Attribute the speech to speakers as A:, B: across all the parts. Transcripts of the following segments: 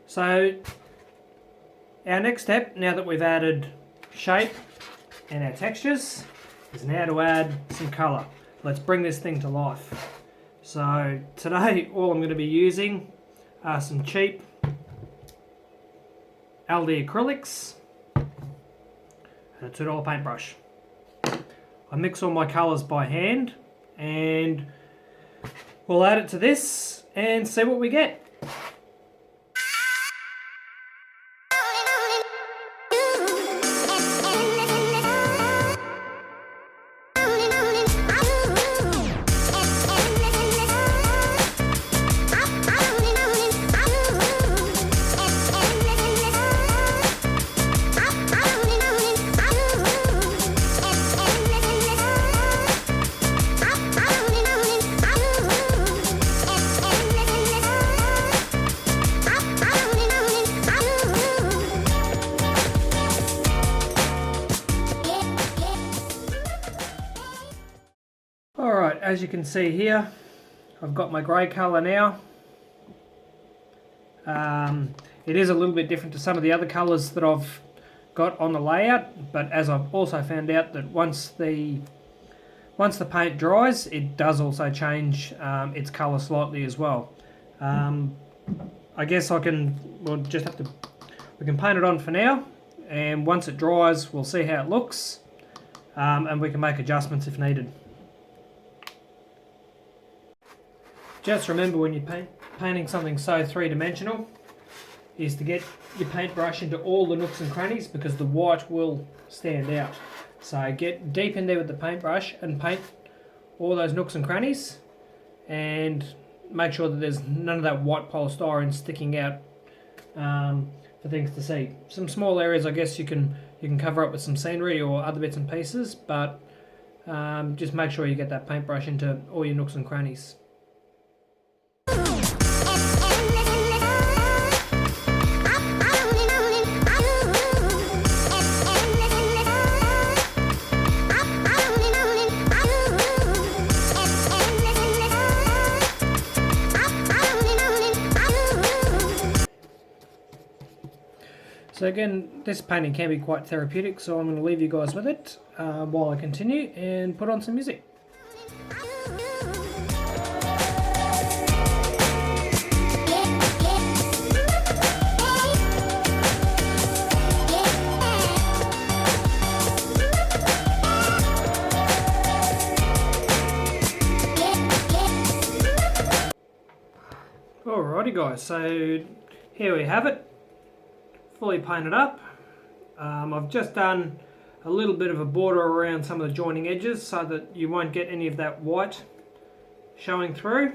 A: So our next step, now that we've added shape and our textures, is now to add some colour. Let's bring this thing to life. So today all I'm going to be using are some cheap Aldi acrylics and a $2 paintbrush. I mix all my colours by hand and we'll add it to this and see what we get. Alright, as you can see here, I've got my grey colour now. It is a little bit different to some of the other colours that I've got on the layout, but as I've also found out that once the paint dries, it does also change its colour slightly as well. I guess we can paint it on for now, and once it dries we'll see how it looks, and we can make adjustments if needed. Just remember, when you're painting something so three-dimensional, is to get your paintbrush into all the nooks and crannies, because the white will stand out. So get deep in there with the paintbrush and paint all those nooks and crannies, and make sure that there's none of that white polystyrene sticking out for things to see. Some small areas I guess you can cover up with some scenery or other bits and pieces, but just make sure you get that paintbrush into all your nooks and crannies. So again, this painting can be quite therapeutic, so I'm going to leave you guys with it while I continue and put on some music. Alrighty guys, so here we have it, fully painted up. I've just done a little bit of a border around some of the joining edges so that you won't get any of that white showing through.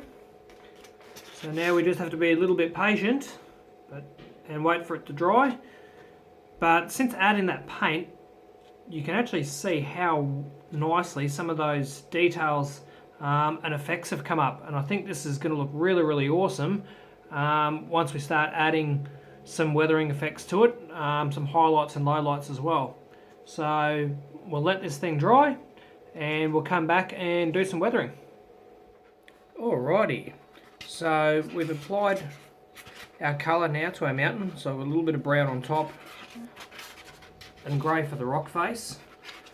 A: So now we just have to be a little bit patient and wait for it to dry. But since adding that paint, you can actually see how nicely some of those details and effects have come up, and I think this is going to look really, really awesome once we start adding some weathering effects to it, some highlights and lowlights as well. So we'll let this thing dry and we'll come back and do some weathering. Alrighty, so we've applied our colour now to our mountain, so a little bit of brown on top and grey for the rock face.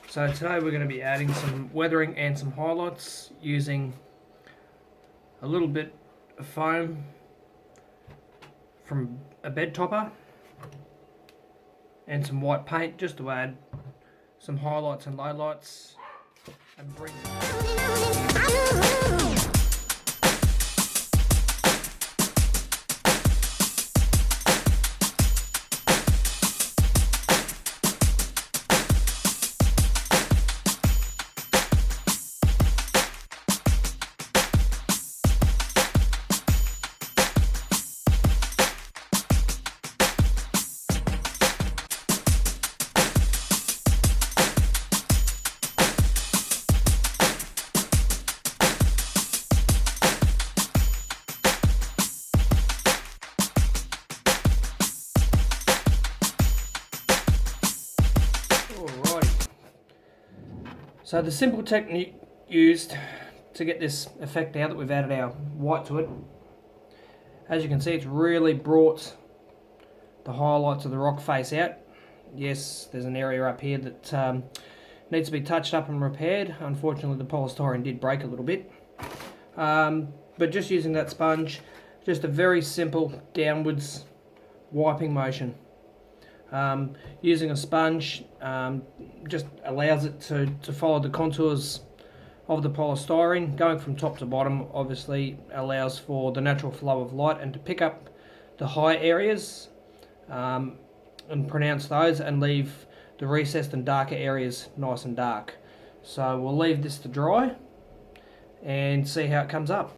A: So today we're going to be adding some weathering and some highlights using a little bit of foam from a bed topper and some white paint, just to add some highlights and lowlights and bring So the simple technique used to get this effect now that we've added our white to it, as you can see, it's really brought the highlights of the rock face out. Yes, there's an area up here that needs to be touched up and repaired. Unfortunately, the polystyrene did break a little bit. But just using that sponge, just a very simple downwards wiping motion. Using a sponge just allows it to follow the contours of the polystyrene. Going from top to bottom obviously allows for the natural flow of light and to pick up the high areas and pronounce those, and leave the recessed and darker areas nice and dark. So we'll leave this to dry and see how it comes up.